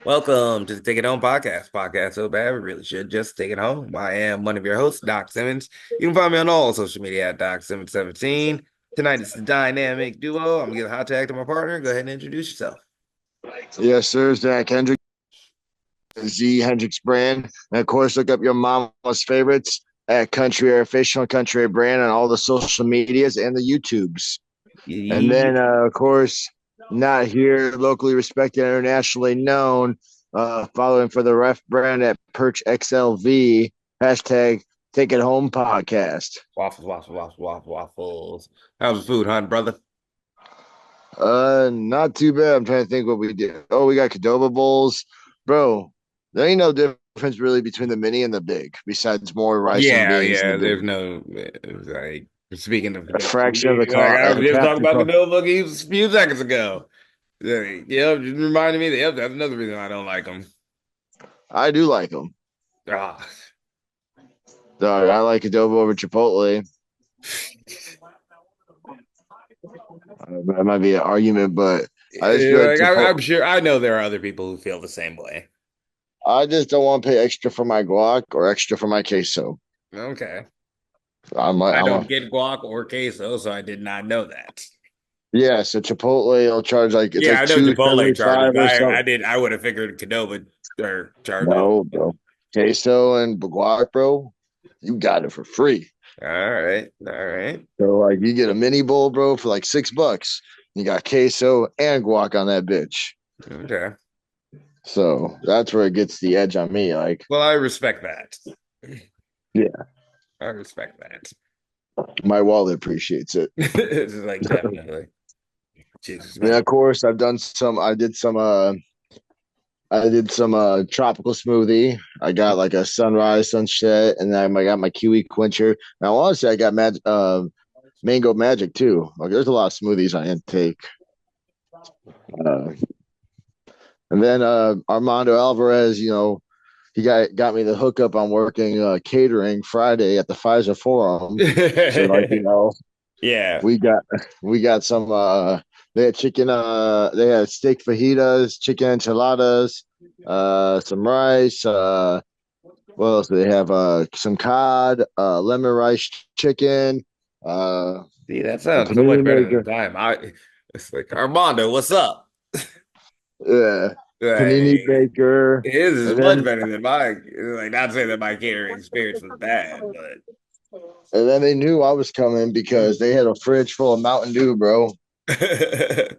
Welcome to the Take It Home podcast. Podcast so bad, we really should just take it home. I am one of your hosts, Doc Simmons. You can find me on all social media at Doc Simmons 17. Tonight it's the dynamic duo. I'm gonna give a hot tag to my partner. Go ahead and introduce yourself. Yes, sir. Zach Hendricks, Z Hendricks brand. And of course, look up your mama's favorites at Country Air Official and Country Air Brand on all the social medias and the YouTubes. And then, Yeah. of course, not here, locally respected, internationally known, following for the ref brand at Perch XLV, hashtag Take It Home Podcast. Waffles, waffles, waffles, waffles, waffles. How's the food, hunt, brother? Not too bad. I'm trying to think what we did. Oh, we got Cadoba bowls, bro. There ain't no difference really between the mini and the big, besides more rice and Yeah, beans in the yeah. big. There's no like speaking of A fraction of the like cost, I was just half talking the about the cost. notebook a few seconds ago. Yeah, just reminded me that that's another reason I don't like them. I do like them. Ah. Dog, I like adobo over Chipotle. That might be an argument, but I just feel like Like Chipotle. I'm sure I know there are other people who feel the same way. I just don't want to pay extra for my guac or extra for my queso. Okay. I'm like, I I'm a don't get guac or queso, so I did not know that. yeah. So Chipotle will charge like it's Yeah, like I know Chipotle charges, 275 but or I something. did I would have figured Qdoba or charges. No, bro. Queso and guac, bro. You got it for free. All right, all right. So like you get a mini bowl, bro, for like $6. You got queso and guac on that bitch. Okay. So that's where it gets the edge on me. Like, Well, I respect that. yeah, I respect that. my wallet appreciates it. It's like definitely. Jesus, And man. of course, I did some tropical smoothie. I got like a sunrise, sunset, and then I got my kiwi quencher. Now, honestly, I got mango magic too. Like, there's a lot of smoothies I intake. Uh, and then Armando Alvarez, he got me the hookup on working catering Friday at the Pfizer Forum. So like Yeah. we got we got some they had chicken they had steak fajitas, chicken enchiladas, some rice, what else do they have? Some cod, lemon rice chicken, uh See, that a sounds so much panini better than maker. the time. It's like Armando, what's up? Yeah. Panini Like, maker. his is And much then better than mine. Like, not saying that my catering experience was bad, but and then they knew I was coming because they had a fridge full of Mountain Dew, bro. I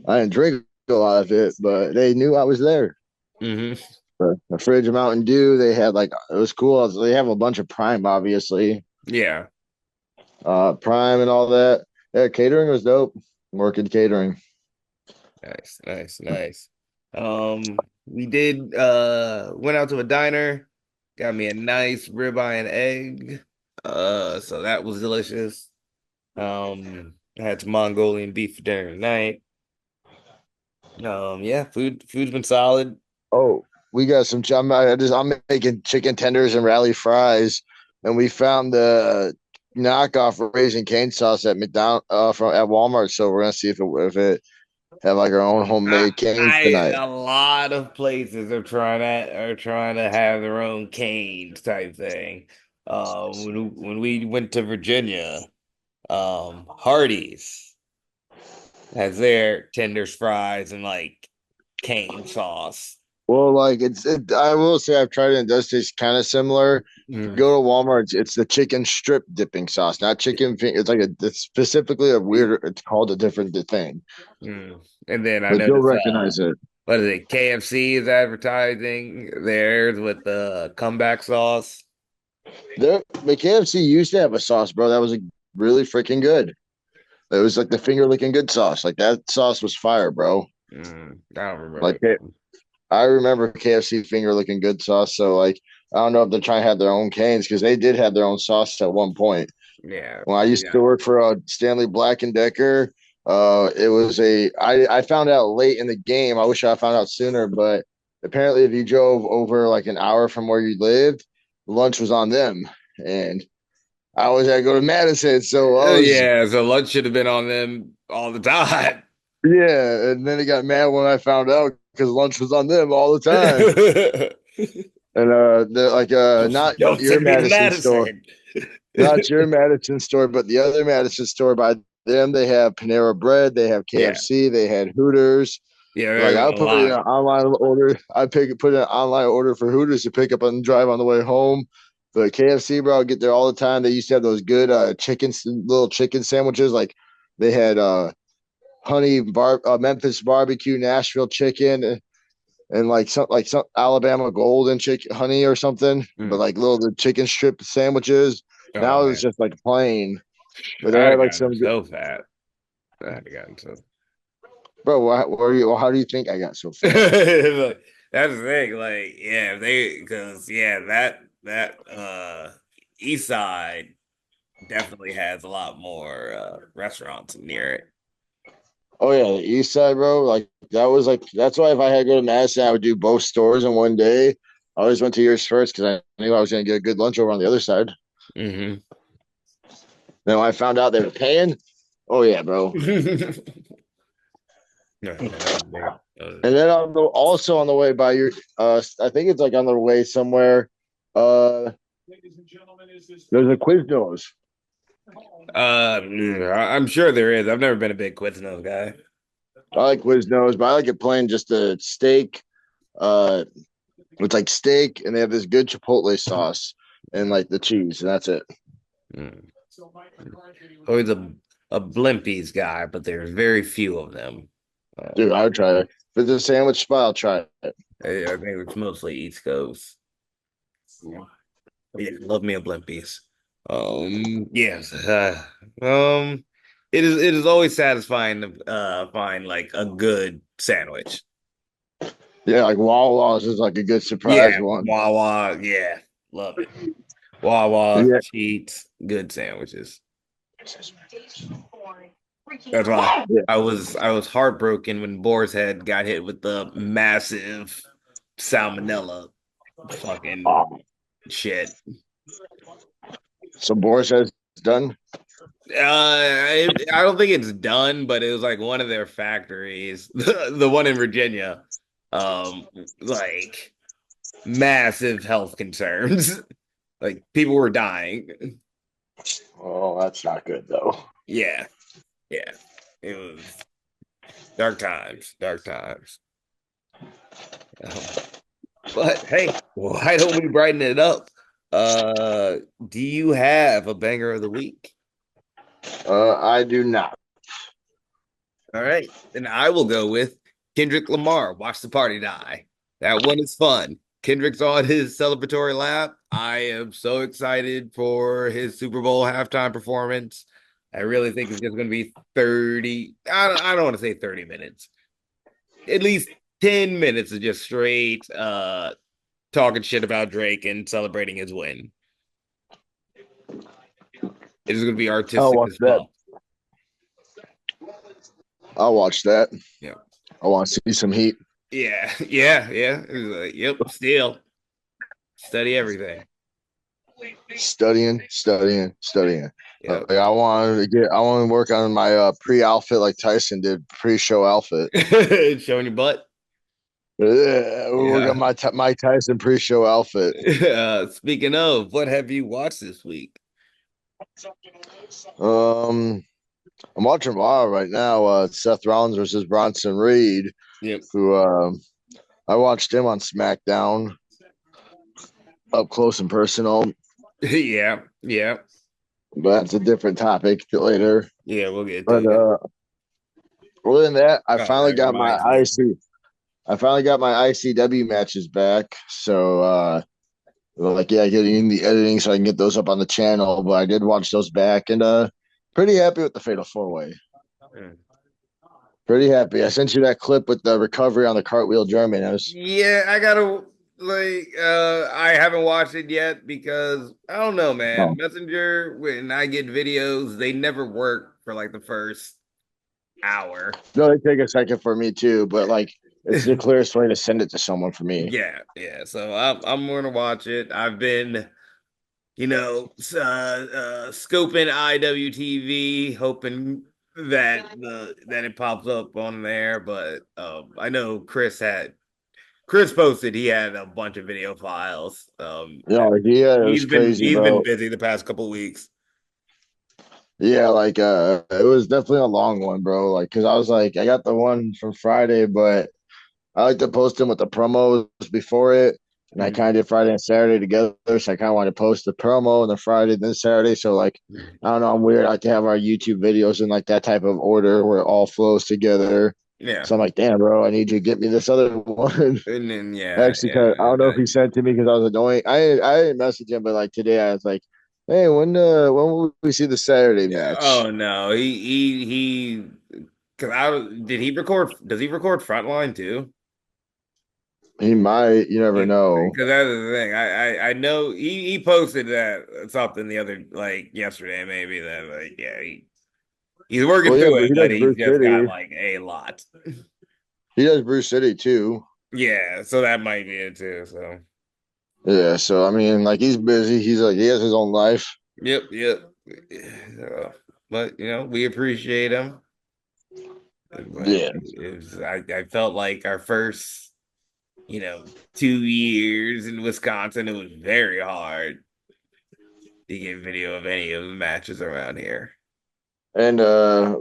didn't drink a lot of it, but they knew I was there. hmm The fridge of Mountain Dew. They had like it was cool. They have a bunch of Prime, obviously, Yeah. Prime and all that. Yeah, catering was dope. Working catering. Nice, nice, nice. We did went out to a diner, got me a nice ribeye and egg. So that was delicious. I had some Mongolian beef for dinner tonight. Yeah, food's been solid. Oh, we got some. I'm making chicken tenders and rally fries, and we found the knockoff Raising Cane sauce at McDonald from at Walmart. So we're gonna see if it have like our own homemade canes tonight. A lot of places are trying to have their own canes type thing. When we went to Virginia, Hardee's has their tenders, fries, and like cane sauce. Well, like I will say I've tried it and it does taste kind of similar. If you Mm, go to Walmart, it's the chicken strip dipping sauce, not chicken finger. It's specifically a weird. It's called a different thing, mm. And then I but you'll noticed, recognize it. what is it? KFC is advertising theirs with the comeback sauce. The KFC used to have a sauce, bro. That was really freaking good. It was like the finger licking good sauce. Like that sauce was fire, bro. I don't remember Like that. I remember KFC finger licking good sauce. So like I don't know if they're trying to have their own canes because they did have their own sauce at one point. Yeah, When I used yeah. to work for Stanley Black and Decker, it was I found out late in the game. I wish I found out sooner, but apparently, if you drove over like an hour from where you lived, lunch was on them, and I always had to go to Madison. So I was Yeah, so lunch should have been on them all the time. Yeah, and then he got mad when I found out because lunch was on them all the time. And they're like not Don't your send me to Madison store, Madison. not your Madison store, but the other Madison store by them. They have Panera Bread, they have Yeah, KFC, they had Hooters. yeah, Like there's I a put in an lot. online order. Put in an online order for Hooters to pick up on the drive on the way home. But KFC, bro, I get there all the time. They used to have those good little chicken sandwiches. Like they had Memphis barbecue, Nashville chicken, and like some Alabama golden chicken honey or something. But Mm. like little the chicken strip sandwiches. Oh Now it's man, just like plain. But they I'd had have like gotten some good. so fat. I'd have gotten so. Bro, where are you? How do you think I got so fat? Like, that's the thing. Like, yeah, they because yeah, that East Side definitely has a lot more restaurants near it. Oh yeah, the East Side, bro. That's why if I had to go to Madison, I would do both stores in one day. I always went to yours first because I knew I was gonna get a good lunch over on the other side. Hmm. Then when I found out they were paying, oh yeah, bro. No, yeah, that was big. And then also on the way by your, I think it's like on the way somewhere. Uh, there's a Quiznos. I'm sure there is. I've never been a big Quiznos guy. I like Quiznos, but I like it plain, just a steak. Uh, it's like steak, and they have this good Chipotle sauce and like the cheese, and that's it. Mm. Always a Blimpies guy, but there's very few of them. Dude, I would try it. If it's a sandwich spot, I'll try it. I think it's mostly East Coast. Yeah, love me a Blimpies. Yes. Um, it is always satisfying to find like a good sandwich. Yeah, like Wawa's is like a good surprise Yeah, one. Wawa. Yeah, love it. Wawa, Yeah, Sheets, good sandwiches. That's why yeah. I was heartbroken when Boar's Head got hit with the massive salmonella fucking Oh, shit. so Boris has done. I don't think it's done, but it was like one of their factories, the one in Virginia, um, like massive health concerns. Like people were dying. Oh, that's not good though. Yeah, yeah. It was dark times, dark times. Um, but hey, why don't we brighten it up? Uh, do you have a banger of the week? I do not. All right, then I will go with Kendrick Lamar. Watch the party die. That one is fun. Kendrick's on his celebratory lap. I am so excited for his Super Bowl halftime performance. I really think it's just going to be 30. I don't want to say 30 minutes. At least 10 minutes of just straight talking shit about Drake and celebrating his win. It is going to be I'll artistic watch as that. fuck. I'll watch that. Yeah. I want to see some heat. Yeah. Yeah. Yeah. Yep. Still study everything. Studying. Yep. Like I want to work on my pre-outfit like Tyson did, pre-show outfit. Showing your butt. Yeah, we work on Yeah. my Mike Tyson pre-show outfit. Speaking of, what have you watched this week? Um, I'm watching Raw right now. Seth Rollins versus Bronson Reed, Yep. who I watched him on SmackDown up close and personal, Yeah. Yeah. but that's a different topic later. Yeah. We'll get to But it. other than that, Oh, that reminds me. I finally got my ICW matches back. So like yeah, getting the editing so I can get those up on the channel. But I did watch those back and pretty happy with the Fatal Four Way. Mm. Pretty happy. I sent you that clip with the recovery on the cartwheel German. I was Yeah, I gotta I haven't watched it yet because I don't know, man. oh, Messenger, when I get videos, they never work for like the first hour. no, it take a second for me too, but like it's the clearest way to send it to someone for me. Yeah, yeah. So I'm gonna watch it. I've been, scoping IWTV, hoping that it pops up on there, but I know Chris posted he had a bunch of video files. Yeah, yeah, it was crazy, He's been bro. busy the past couple weeks. Yeah, like it was definitely a long one, bro. Like, cause I was like, I got the one from Friday, but I like to post them with the promos before it. And I kind of did Friday and Saturday together. So I kind of wanted to post the promo and then Friday, then Saturday. So like, I don't know, I'm weird. I like to have our YouTube videos in like that type of order where it all flows together. Yeah, So I'm like, damn, bro, I need you to get me this other one. and then Actually, cause I don't know if he sent to me because I was annoying. I didn't message him, but like today I was like, hey, when will we see the Saturday match? oh no, because I did he record? Does he record Frontline too? He might, you never know. Because that's the thing. I know he posted that something the other like yesterday maybe that like yeah he's working Well, yeah, through but it, he but does he's Bruce just got City. like a lot. He does Bruce City too. Yeah, so that might be it too. So Yeah, so I mean, like he's busy. He's like he has his own life. yep. But we appreciate him. But Yeah, I felt like our first 2 years in Wisconsin, it was very hard to get video of any of the matches around here. and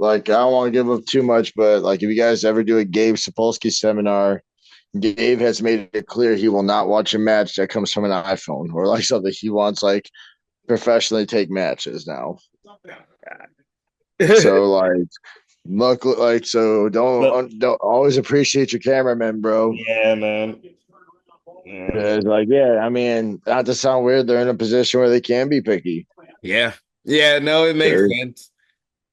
like I don't want to give up too much, but like if you guys ever do a Gabe Sapolsky seminar, Gabe has made it clear he will not watch a match that comes from an iPhone or like something. He wants like professionally take matches now. God. So like look like so Look, don't always appreciate your cameraman, bro. yeah, man. Yeah. It's like, yeah, I mean, not to sound weird, they're in a position where they can be picky. Yeah. Yeah, no, it makes They're, sense.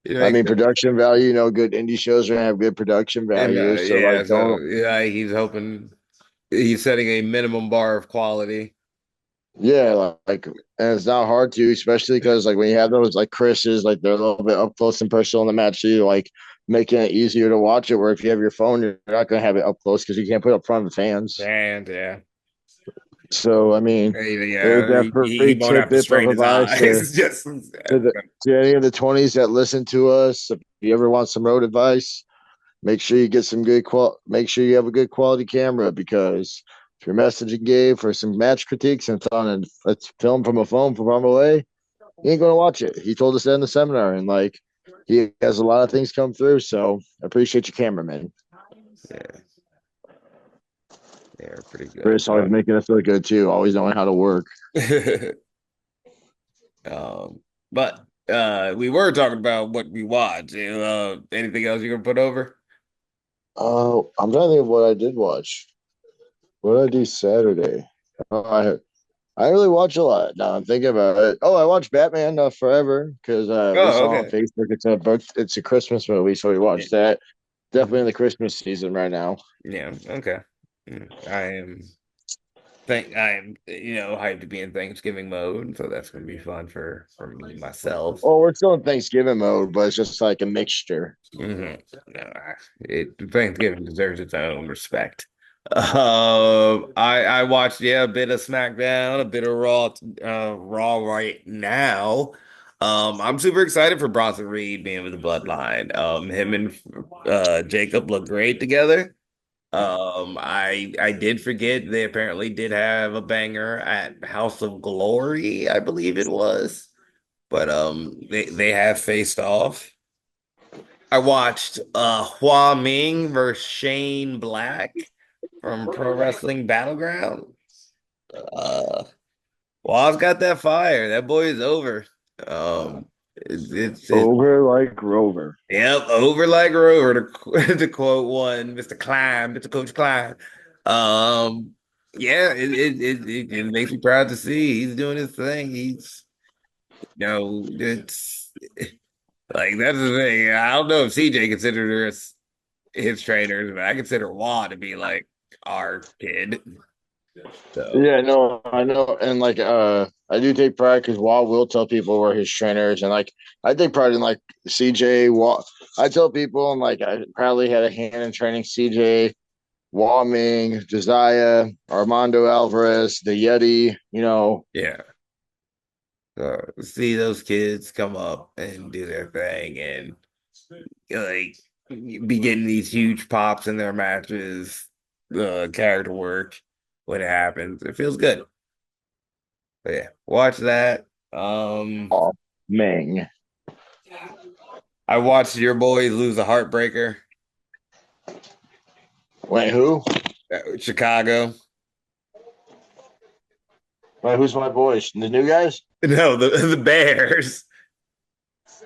It I makes mean, sense. production value, good indie shows are gonna have good production And value. So yeah, like, so don't, yeah, he's hoping he's setting a minimum bar of quality. yeah, like, and it's not hard to, especially because like when you have those like Chris's, like they're a little bit up close and personal in the match, so you like making it easier to watch it. Where if you have your phone, you're not gonna have it up close because you can't put it up front of the fans. And yeah. So I mean, there's Yeah, that he free won't have to tidbit of strain his advice eyes. Just to the to any of the 20s that listen to us. If you ever want some road advice, make sure you get some good make sure you have a good quality camera because if you're messaging Gabe for some match critiques and it's filmed from a phone from far away, he ain't gonna watch it. He told us that in the seminar, and like he has a lot of things come through. So I appreciate your cameraman. yeah, they're pretty good. Chris always making us look good too, always knowing how to work. Um, but we were talking about what we watch. Anything else you can put over? I'm trying to think of what I did watch. What did I do Saturday? Oh, I really watch a lot. Now I'm thinking about it. Oh, I watched Batman Forever because we Oh, saw on okay. Facebook it's a Christmas movie, so we Yeah. watched that. Definitely in Mhm. the Christmas season right now. Yeah, okay. I am hyped to be in Thanksgiving mode, so that's gonna be fun for me myself. Well, we're still in Thanksgiving mode, but it's just like a mixture. hmm Thanksgiving deserves its own respect. I watched a bit of SmackDown, a bit of Raw right now. I'm super excited for Bronson Reed being with the Bloodline. Him and Jacob look great together. I did forget they apparently did have a banger at House of Glory, I believe it was, but they have faced off. I watched Hua Ming versus Shane Black from Pro Wrestling Battleground. Uh Hua's got that fire. That boy is over. It's Over like Rover. yep, over like Rover to quote one, Mr. Klein, Mr. Coach Klein. Um yeah, it makes me proud to see he's doing his thing. It's like that's the thing. I don't know if CJ considers his trainers, but I consider Juan to be like our kid. So Yeah, no, I know, and like I do take pride because Wall will tell people where his trainers, and like I take pride in like CJ Wall. I tell people, and like I probably had a hand in training CJ, Wall Ming, Josiah, Armando Alvarez, the Yeti. yeah, see those kids come up and do their thing, and like be getting these huge pops in their matches, character work when it happens. It feels good. But yeah, watch that. Oh, Ming. I watched your boys lose a heartbreaker, Wait, who? Chicago. Wait, who's my boys? The new guys? No, the Bears.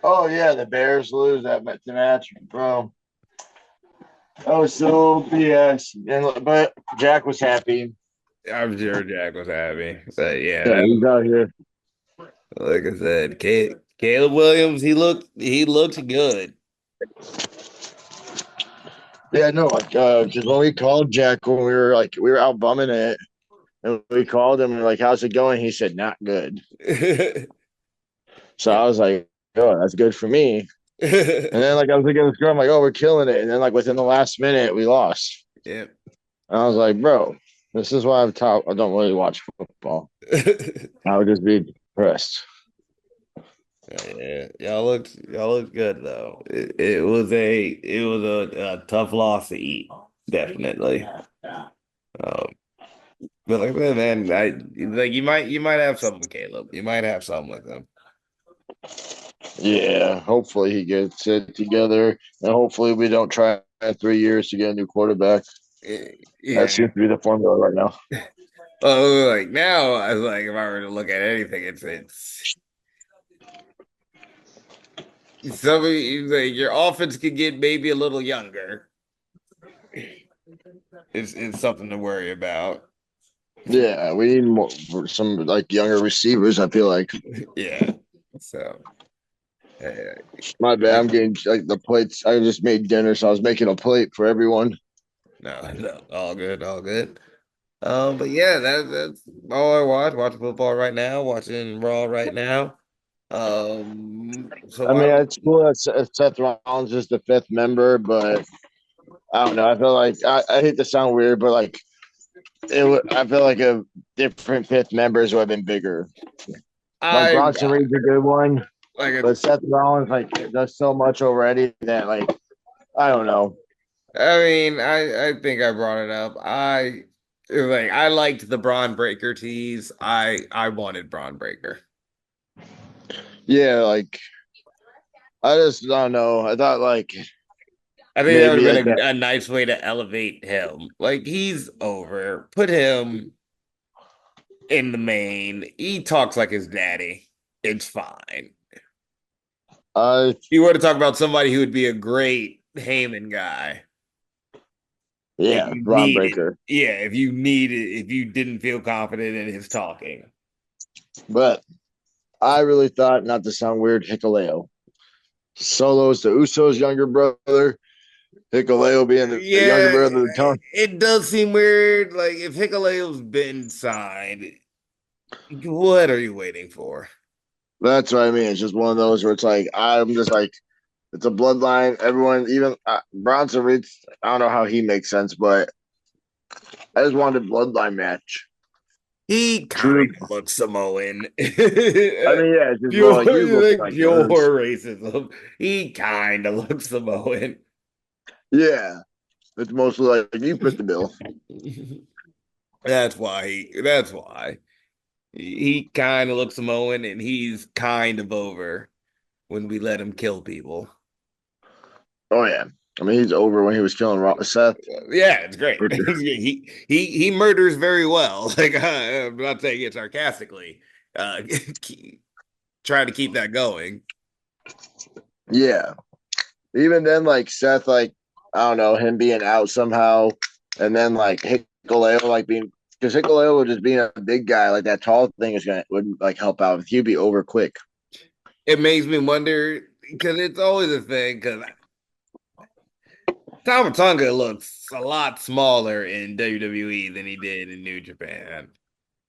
Oh yeah, the Bears lose the match, bro. That was so BS. But Jack was happy. I'm sure Jack was happy. But yeah, Yeah, he's that, out here. like I said, Caleb Williams, he looked good. Yeah, no, like because when we called Jack when we were out bumming it, and we called him and we're like, "How's it going?" He said, "Not good." So Yeah. I was like, "Oh, that's good for me." And then like I was looking at this girl, I'm like, "Oh, we're killing it." And then like within the last minute, we lost. Yeah. And I was like, "Bro, this is why I don't really watch football. I would just be depressed." Yeah, y'all looked good though. It was a tough loss to eat, definitely. Um, but like that, man, I like you might have something with Caleb. You might have something with him. Yeah, hopefully he gets it together, and hopefully we don't try in 3 years to get a new quarterback. That Yeah. seems to be the formula right now. Oh, like now, I was like, if I were to look at anything, it's somebody like your offense could get maybe a little younger. It's something to worry about. Yeah, we need more some like younger receivers. I feel like Yeah. So, uh, my bad. like, I'm getting like the plates. I just made dinner, so I was making a plate for everyone. no, no, all good, all good. But yeah, that's all I watch. Watching football right now, watching Raw right now. So I mean, why? it's cool that Seth Rollins is the fifth member, but I don't know. I feel like I hate to sound weird, but like I feel like a different fifth members would have been bigger. Like I Bronson Reed's a good one, like. but Seth Rollins like does so much already that like I don't know. I mean, I think I brought it up. I liked the Braun Breaker tease. I wanted Braun Breaker. Yeah, like I just don't know. I thought like I think that would maybe have like been that. a nice way to elevate him. Like he's over. Put him in the main. He talks like his daddy. It's fine. Uh, You were to talk about somebody who would be a great Heyman guy if yeah, you Ron needed. Breaker. Yeah, if you didn't feel confident in his talking. But I really thought, not to sound weird, Hikaleo. Solo's the Usos' younger brother. Hikaleo being the younger Yeah, brother of the Tone. it does seem weird. Like if Hikuleo's been signed, what are you waiting for? That's what I mean. It's just one of those where it's like I'm just like it's a bloodline. Everyone, even Bronson Reed. I don't know how he makes sense, but I just wanted a bloodline match. He True. kind of looks Samoan. I mean, yeah, it's just more like Pure, you look like like pure yours. racism. He kind of looks Samoan. Yeah, it's mostly like you fit the bill. That's why. He kind of looks Samoan and he's kind of over when we let him kill people. Oh yeah, I mean he's over when he was killing Seth. Yeah, it's great. For sure. He murders very well. Like I'm not saying it sarcastically. Uh, try to keep that going. Yeah, even then, like Seth, like I don't know him being out somehow, and then like Hikuleo like being because Hikuleo just being a big guy like that tall thing is gonna would like help out. He'd be over quick. It makes me wonder because it's always a thing. Because Tamatonga looks a lot smaller in WWE than he did in New Japan,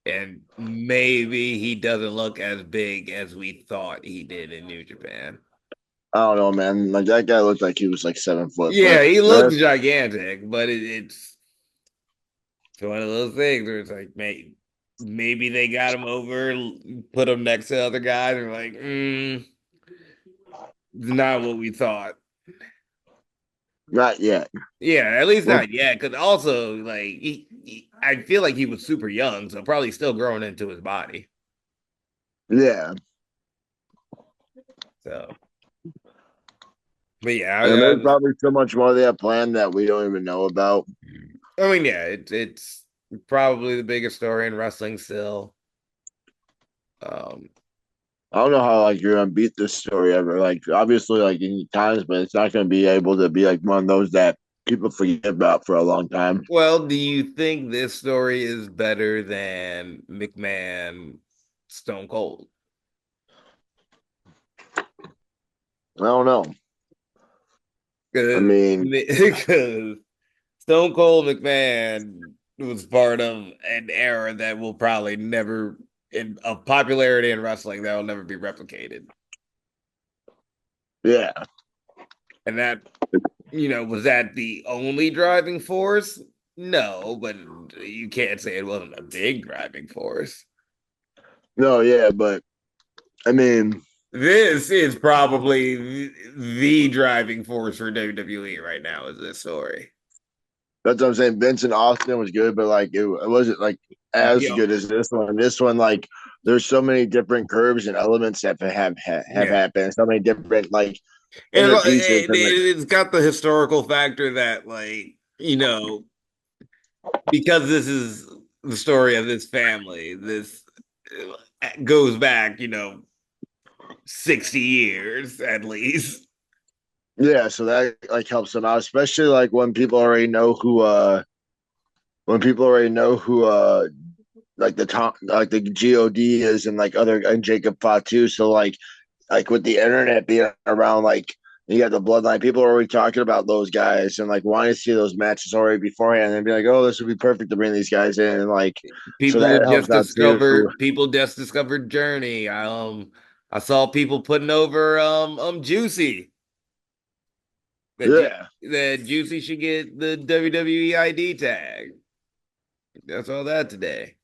and maybe he doesn't look as big as we thought he did in New Japan. I don't know, man. Like that guy looked like he was like 7 foot, Yeah, but he looks that's gigantic, but it's one of those things where it's like, maybe they got him over, put him next to other guys, and like, it's not what we thought. Not yet. Yeah, at least Well, not yet. Because also, like, I feel like he was super young, so probably still growing into his body. yeah. So, but yeah, And there's probably so much more they have planned that we don't even know about. I mean, yeah, it's probably the biggest story in wrestling still. Um, I don't know how like you're gonna beat this story ever. Like obviously like in times, but it's not gonna be able to be like one of those that people forget about for a long time. well, do you think this story is better than McMahon Stone Cold? I don't know. I Because mean, Stone Cold McMahon was part of an era that will probably never, in of popularity in wrestling, that will never be replicated. yeah. And that, was that the only driving force? No, but you can't say it wasn't a big driving force. No, yeah, but I mean This is probably the driving force for WWE right now, is this story. that's what I'm saying. Vincent Austin was good, but like it wasn't like as Yo, good as this one. This one, like, there's so many different curves and elements that have yeah. happened. So many different like And inner pieces and like it's got the historical factor that, like, because this is the story of this family, this goes back, 60 years at least. yeah. So that like helps them out, especially like when people already know who like the top like the God is and like other and Jacob Fatu. So like with the internet being around, like you got the bloodline, people are already talking about those guys and like wanting to see those matches already beforehand and be like, oh, this would be perfect to bring these guys in and like so that helps out too. People just discovered Journey. I saw people putting over Juicy. Yeah. That Juicy should get the WWE ID tag. That's all that today.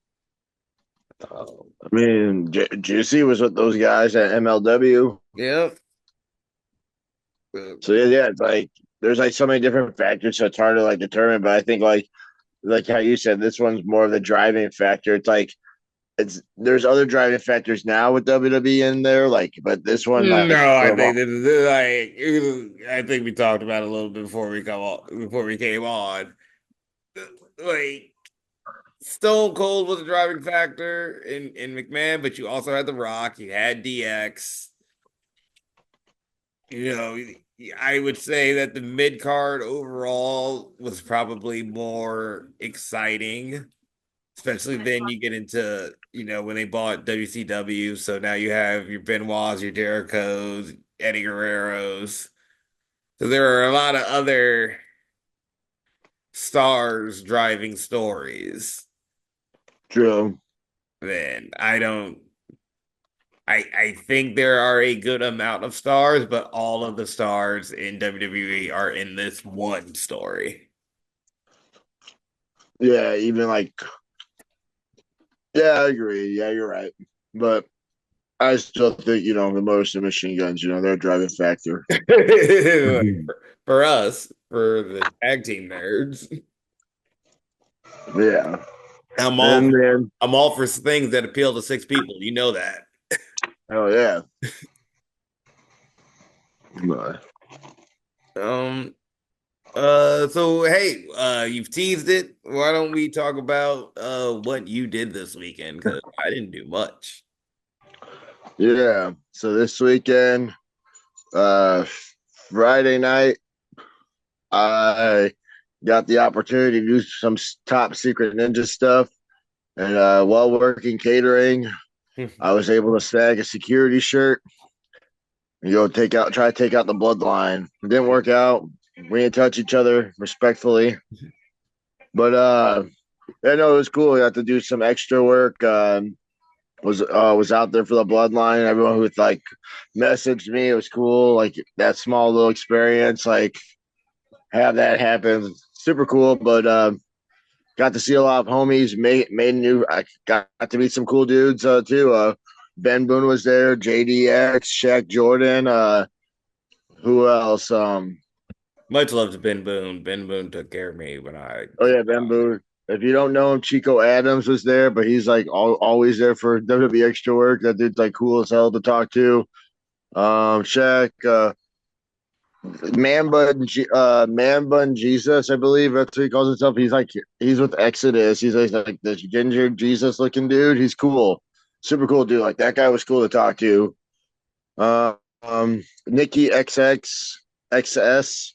Um, I mean, Juicy was with those guys at MLW. yep. Uh, So yeah, it's like there's like so many different factors, so it's hard to like determine. But I think like how you said, this one's more of the driving factor. It's like it's there's other driving factors now with WWE in there, like, but this one like No, I for a think while, this is like I think we talked about it a little bit before we came on. Like Stone Cold was a driving factor in McMahon, but you also had The Rock, you had DX. You know, I would say that the mid card overall was probably more exciting, especially then you get into, when they bought WCW. So now you have your Benoits, your Jerichos, Eddie Guerreros. So there are a lot of other stars driving stories. true. Then I think there are a good amount of stars, but all of the stars in WWE are in this one story. Yeah, even like yeah, I agree. Yeah, you're right. But I still think, the most of Machine Guns, they're a driving factor. Like, for us, for the tag team nerds, Yeah. I'm all And then, I'm all for things that appeal to six people. You know that. oh yeah. But, Um. So hey, you've teased it. Why don't we talk about what you did this weekend? Because I didn't do much. yeah. So this weekend, uh, Friday night, I got the opportunity to do some top secret ninja stuff. And while working catering, I was able to snag a security shirt and try to take out the bloodline. It didn't work out. We didn't touch each other respectfully. But yeah, no, it was cool. I got to do some extra work. Was out there for the bloodline. Everyone who like messaged me, it was cool. Like that small little experience, like have that happen. Super cool. But got to see a lot of homies. Made new. I got to meet some cool dudes too. Ben Boone was there. JDX, Shaq Jordan. Who else? Much love to Ben Boone. Ben Boone took care of me when I Oh was yeah, Bamboo. If you don't know him, Chico Adams was there, but he's like always there for WWE extra work. That dude's like cool as hell to talk to. Shaq, Man Bun Jesus, I believe that's what he calls himself. He's with Exodus. He's like this ginger Jesus looking dude. He's cool, super cool dude. Like that guy was cool to talk to. Nikki XX XS,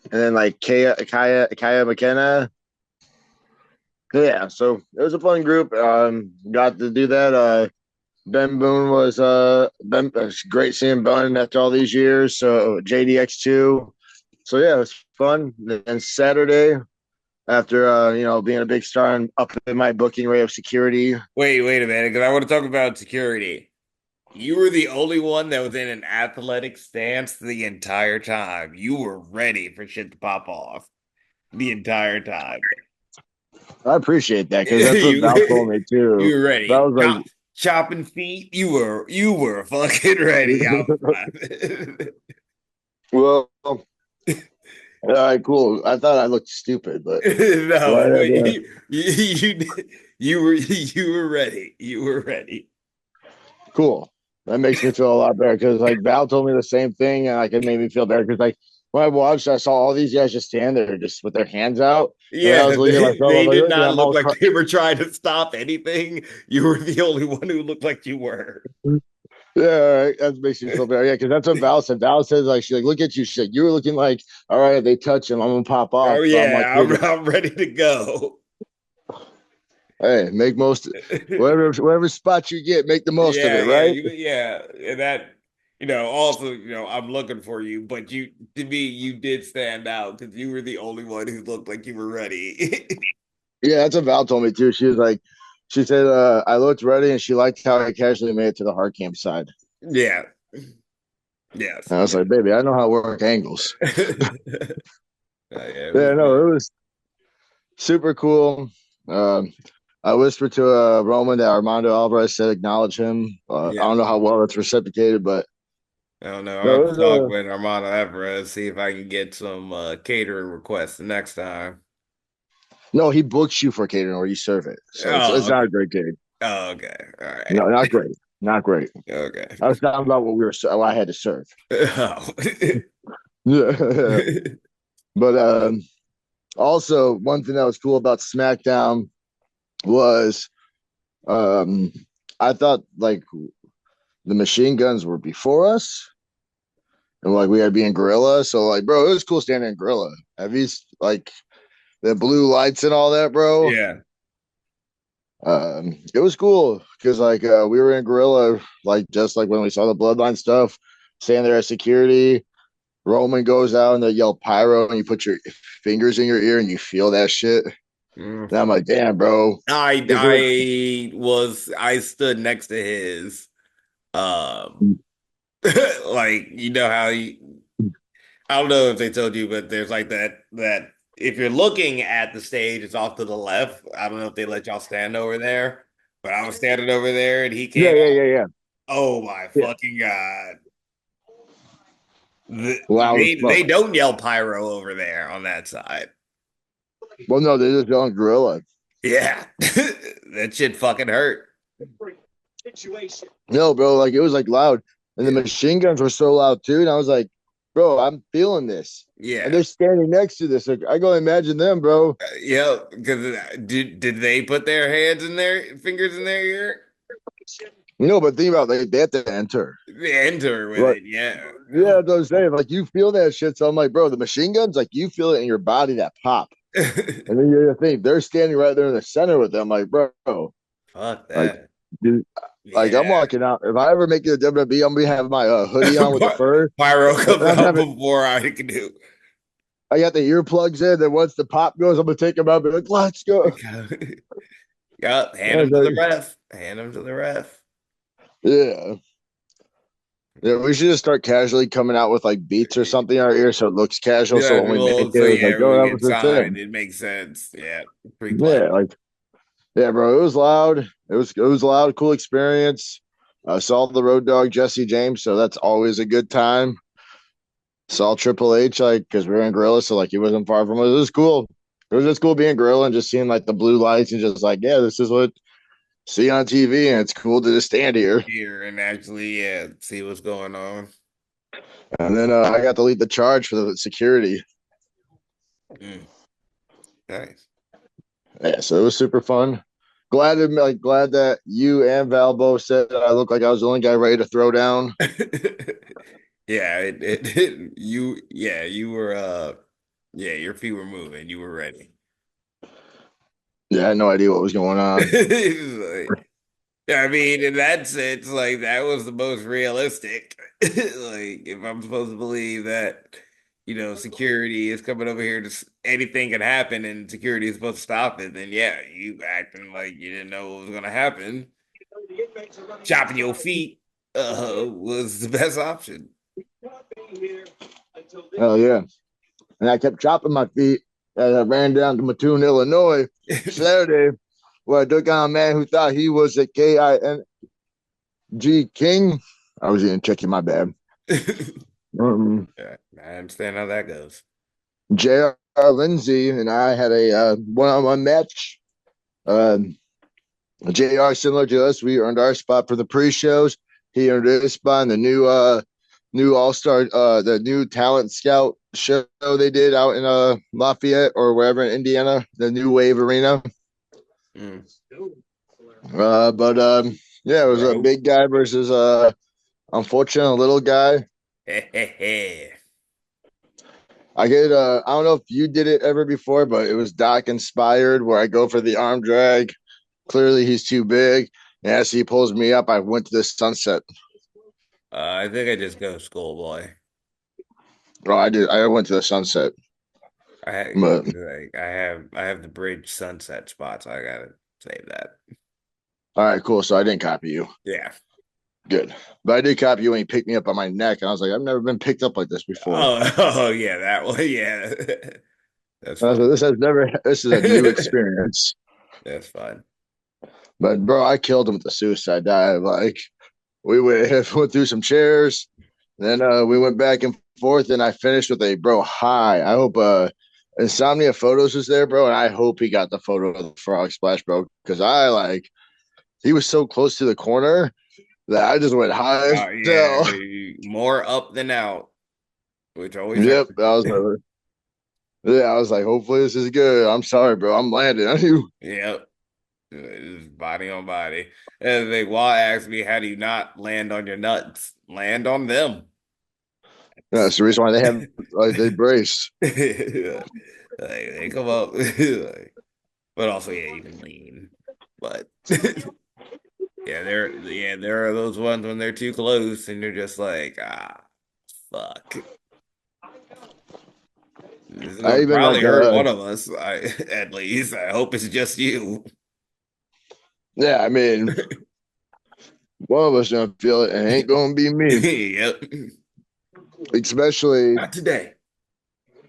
and then like Kaya McKenna. Yeah, so it was a fun group. Got to do that. Ben Boone was it's great seeing Bun after all these years. So JDX2. So yeah, it was fun. And Saturday, after being a big star and up in my booking rate of security. wait a minute, because I want to talk about security. You were the only one that was in an athletic stance the entire time. You were ready for shit to pop off the entire time. I appreciate that because that's what Val told you, me too. you were Val ready. was like, Chopping feet. You were fucking ready. I was laughing. well, all right, cool. I thought I looked stupid, but No, but whatever. you were ready. You were ready. Cool. That makes me feel a lot better because like Val told me the same thing, and like it made me feel better because like when I watched, I saw all these guys just stand there, just with their hands out, and I Yeah, was looking at myself. I'm they like, did look at not them look all. like they were trying to stop anything. You were the only one who looked like you were. Yeah, all right. That makes me feel better. Yeah, because that's what Val said. Val says like she's like, look at you. She's like, you were looking like, all right, if they touch him, I'm gonna pop Oh off. But I'm like, yeah, dude, I'm ready to go. hey, make most whatever spot you get, make the most of it, right? Yeah, and that, also, I'm looking for you, but to me, you did stand out because you were the only one who looked like you were ready. Yeah, that's what Val told me too. She was like, she said, I looked ready, and she liked how I casually made it to the hard cam side. Yeah, yes, And I was yeah. like, baby, I know how to work angles. Yeah, it was Yeah, no, fun. it was super cool. Um, I whispered to Roman that Armando Alvarez said acknowledge him. I Yeah. don't know how well that's reciprocated, but I don't know. I'll no, have it to was talk with Armando Everett, see if I can get some catering requests the next time. no, he books you for catering or you serve it. So it's Oh, not okay. a great gig. Oh, okay. All No, right. not great. Not great. Okay. I was talking about what I had to serve. Oh. Yeah. But also one thing that was cool about SmackDown was um I thought like the machine guns were before us and like we had to be in gorilla. So like bro, it was cool standing in gorilla. Have you like the blue lights and all that, bro? Yeah. It was cool because like we were in gorilla, like just like when we saw the bloodline stuff, standing there at security. Roman goes out and they yell pyro, and you put your fingers in your ear and you feel that shit. Mm. And I'm like, damn, bro. This is I stood next to his like how I don't know if they told you, but there's like that if you're looking at the stage, it's off to the left. I don't know if they let y'all stand over there, but I was standing over there and he yeah, came yeah, out. yeah, yeah, Oh my yeah. fucking God. Loud as They fuck. don't yell pyro over there on that side. Well, no, they're just yelling gorilla. Yeah. That shit fucking hurt. No, bro, like it was like loud, and the machine guns were so loud too. And I was like, bro, I'm feeling this. And Yeah. they're standing next to this. Like, I go imagine them, bro. Yeah, because did they put their hands in their fingers in their ear? No, but think about it, they have to enter. They enter with Like, it, yeah. yeah, that's what I'm saying. Like you feel that shit. So I'm like, bro, the machine guns, like you feel it in your body that pop. And then you think they're standing right there in the center with them. Like, bro, Fuck like, that. dude, like I'm Yeah. walking out. If I ever make it to WWE, I'm gonna have my hoodie on with the fur. Pyro And comes I'm out having, before I can do. I got the earplugs in. Then once the pop goes, I'm gonna take them out. And be like, let's go. Yup, I hand was him to the like, ref. Hand him to the ref. yeah, yeah. We should just start casually coming out with like beats or something in our ear, so it looks casual. Yeah, So when we make it, well, so it's like, yeah, oh, we that was get the signed. thing. It makes sense. Yeah, pre-play. Yeah, like yeah, bro. It was loud. It was a loud, cool experience. I saw the road dog Jesse James, so that's always a good time. saw Triple H like because we were in Gorilla, so like he wasn't far from us. It was cool. It was just cool being Gorilla and just seeing like the blue lights and just like, yeah, this is what see on TV, and it's cool to just stand here. Here and actually, yeah, see what's going on. And then I got to lead the charge for the security. Mm, nice. Yeah, so it was super fun. Glad that you and Val both said that I looked like I was the only guy ready to throw down. Yeah, you were yeah, your feet were moving. You were ready. Yeah, I had no idea what was going on. Like, I mean, in that sense, like that was the most realistic. Like, if I'm supposed to believe that, security is coming over here anything can happen and security is supposed to stop it, then yeah, you acting like you didn't know what was gonna happen. Chopping your feet was the best option. Hell yeah. And I kept chopping my feet as I ran down to Mattoon, Illinois, Saturday, where I took on a man who thought he was a KING King. I was eating chicken, my bad. Yeah, I understand how that goes. J.R. Lindsay and I had a one-on-one match. Um, JR, similar to us, we earned our spot for the pre-shows. He earned his spot in the new All-Star the new talent scout show they did out in Lafayette or wherever in Indiana, the New Wave Arena. Mm. But yeah, it was a Bro. big guy versus unfortunate little guy. I don't know if you did it ever before, but it was Doc inspired where I go for the arm drag. Clearly he's too big. And as he pulls me up, I went to the sunset. I think I just go schoolboy. Oh, I did. I went to the sunset. But I have the bridge sunset spots. I gotta save that. all right, cool. So I didn't copy you. Yeah. Good. But I did copy you when you picked me up on my neck. And I was like, I've never been picked up like this before. Oh, oh yeah, that one. Yeah. That's And I was fun. like, this is a new experience. That's fun. But bro, I killed him with the suicide dive. Like went through some chairs. Then we went back and forth, and I finished with a bro high. I hope Insomnia Photos was there, bro, and I hope he got the photo of the frog splash, bro, because I like he was so close to the corner that I just went high as Yeah, hell. more up than out, which always Yep, hurts. I was like, hopefully this is good. I'm sorry, bro. I'm landing on you. Yep. It's body on body. And they Wall asked me, how do you not land on your nuts? Land on them. That's the reason why they have like they brace. Like, they come up, like, but also yeah, you can lean. But there are those ones when they're too close and you're just like, fuck. This is I gonna even probably like hurt one of us. At least I hope it's just you. yeah, I mean, one of us gonna feel it, and it ain't gonna be me. Yep. Especially Not today.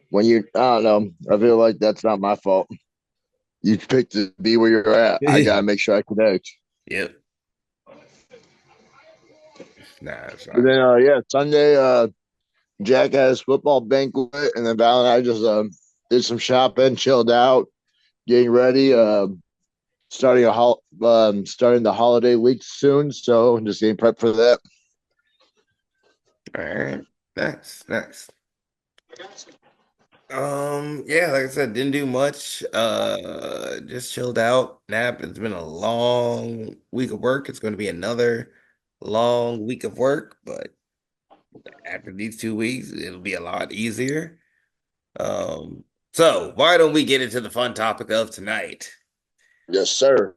when you, I don't know. I feel like that's not my fault. You picked to be where you're at. I gotta make sure I connect. Yep. Nah, it's But fine. then, yeah, Sunday, Jack had his football banquet, and then Val and I just did some shopping, chilled out, getting ready. Starting the holiday week soon, so just getting prepped for that. All right. Nice, nice. Yeah, like I said, didn't do much. Just chilled out, nap. It's been a long week of work. It's going to be another long week of work, but after these 2 weeks, it'll be a lot easier. Um, so why don't we get into the fun topic of tonight? Yes, sir.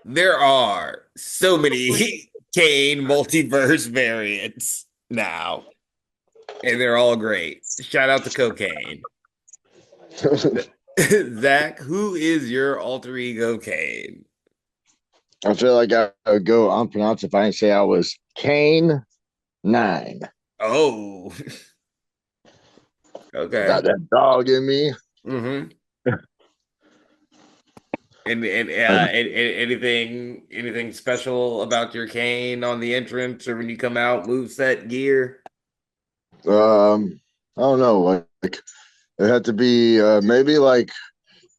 There are so many Kane multiverse variants now, and they're all great. Shout out to cocaine. Zach, who is your alter ego Kane? I feel like I would go unpronounced if I didn't say I was Kane 9. Oh, okay. Got that dog in me. Mm-hmm. Anything special about your Kane on the entrance or when you come out, move set gear? Um, I don't know, like it had to be maybe like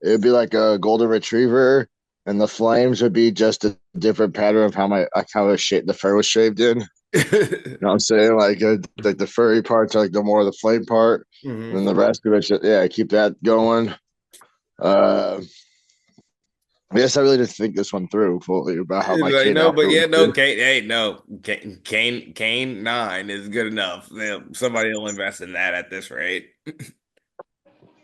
it'd be like a golden retriever, and the flames would be just a different pattern of how my like how the fur was shaved in. You know what I'm saying? Like the furry parts are like the more the flame part, and Hmm. then the rest of it, yeah, keep that going. Uh, I guess I really didn't think this one through fully about how my Like Kane no, but outfit yeah, would no, fit. Kane. Hey, no, Kane 9 is good enough. Somebody will invest in that at this rate.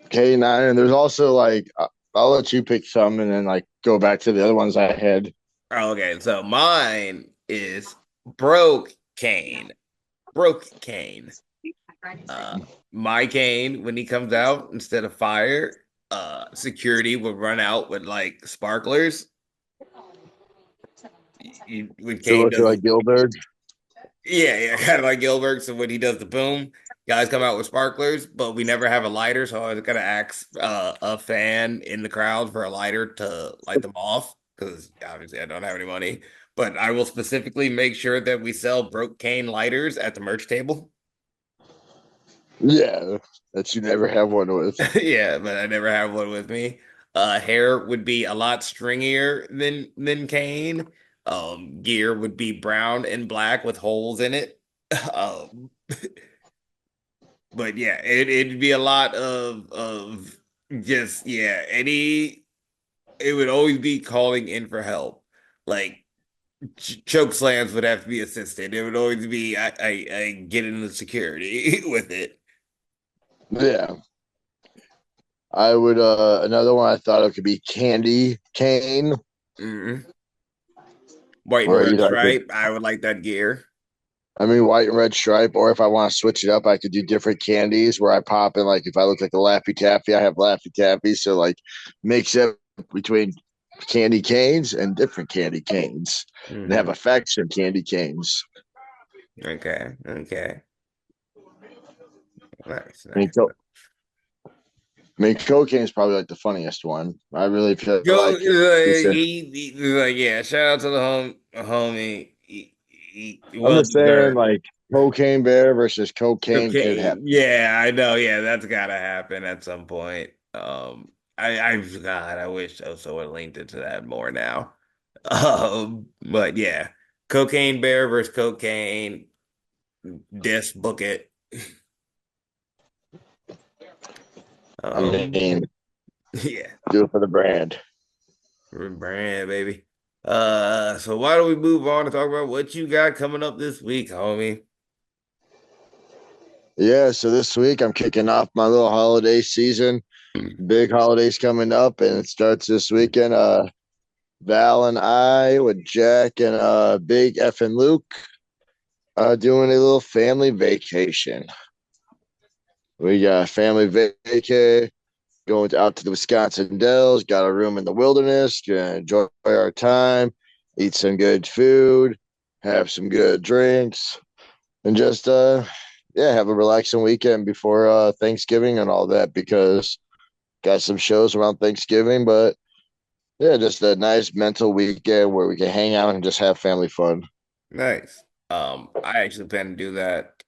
K9, and there's also like I'll let you pick some and then like go back to the other ones I had. Okay, so mine is broke Kane. Broke Kane. Uh, my Kane, when he comes out, instead of fire, security would run out with like sparklers. When So Kane look does, like Gilbert. yeah, yeah, kind of like Gilbert. So when he does the boom, guys come out with sparklers, but we never have a lighter, so I was gonna ask a fan in the crowd for a lighter to light them off because obviously I don't have any money. But I will specifically make sure that we sell broke Kane lighters at the merch table. Yeah, that you never have one with. Yeah, but I never have one with me. Hair would be a lot stringier than Kane. Gear would be brown and black with holes in it. Um, but yeah, it'd be a lot of just yeah, any it would always be calling in for help. Like choke slams would have to be assisted. It would always be I get into security with it. Yeah, I would. Another one I thought it could be Candy Cane, Mhm. White and where red you like it. stripe. I would like that gear. I mean, white and red stripe, or if I want to switch it up, I could do different candies where I pop in, like, if I look like a Laffy Taffy, I have Laffy Taffy. So, like, mix it between candy canes and different candy canes and have Hmm. effects of candy canes. Okay. Okay. Nice. I mean, Nice. cocaine is probably like the funniest one. I really feel Go. like it's a, Like yeah. Shout out to the homie. He I'm well just saying, deserved. like, cocaine bear versus cocaine could Cocaine. happen. Yeah, I know. Yeah, that's gotta happen at some point. God, I wish Oso would linked into that more now. But yeah, cocaine bear versus cocaine. Disc book it. I Um, mean, yeah. do it for the brand. Brand, baby. So why don't we move on to talk about what you got coming up this week, homie? Yeah, so this week I'm kicking off my little holiday season. Big holidays coming up, and it starts this weekend. Val and I with Jack and Big F and Luke doing a little family vacation. We got family vacay going out to the Wisconsin Dells. Got a room in the wilderness. Gonna enjoy our time, eat some good food, have some good drinks, and just yeah, have a relaxing weekend before Thanksgiving and all that because got some shows around Thanksgiving, but yeah, just a nice mental weekend where we can hang out and just have family fun. Nice. I actually plan to do that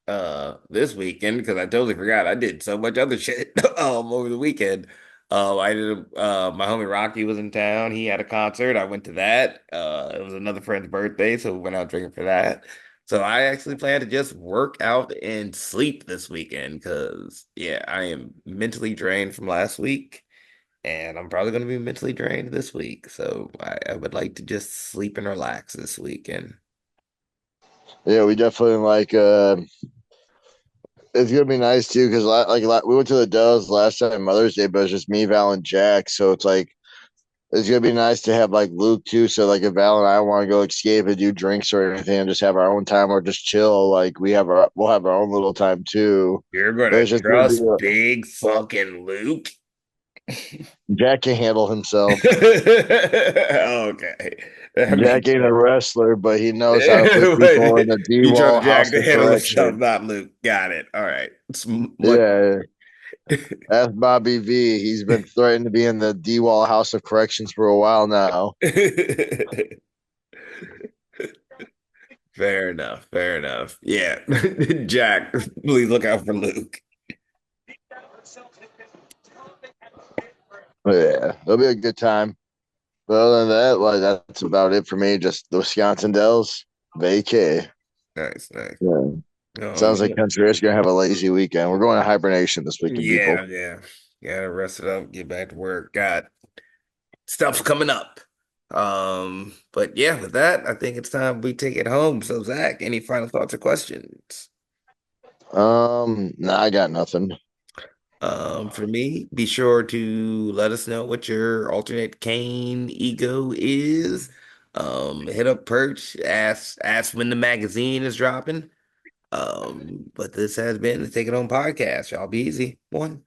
this weekend because I totally forgot. I did so much other shit over the weekend. I did my homie Rocky was in town. He had a concert. I went to that. It was another friend's birthday, so we went out drinking for that. So I actually plan to just work out and sleep this weekend because yeah, I am mentally drained from last week. And I'm probably going to be mentally drained this week. So I would like to just sleep and relax this weekend. Yeah, we definitely like. It's gonna be nice too because we went to the Dells last time Mother's Day, but it's just me, Val, and Jack. So it's like it's gonna be nice to have like Luke too. So like if Val and I want to go escape and do drinks or anything, and just have our own time or just chill, like we'll have our own little time too. You're But gonna it's just gonna be trust big fucking Luke? Jack can handle himself. Okay. That Jack makes ain't a sense. wrestler, but he knows how to put people in the D You trust wall Jack house to of handle himself, correction. not Luke. Got it. All right. It's much. Yeah, ask Bobby V. He's been threatening to be in the D wall house of corrections for a while now. Fair enough. Fair enough. Yeah. Jack, please look out for Luke. But yeah, it'll be a good time. But other than that, like that's about it for me. Just the Wisconsin Dells, vacay. Nice, nice. Yeah. Sounds like Yeah. Country is gonna have a lazy weekend. We're going to hibernation this weekend, people. Yeah, yeah. Gotta rest it up, get back to work. Got stuff coming up. But yeah, with that, I think it's time we take it home. So, Zach, any final thoughts or questions? Nah, I got nothing. For me, be sure to let us know what your alternate Kane ego is. Hit up Perch, ask when the magazine is dropping. But this has been the Take It Home podcast. Y'all be easy. One.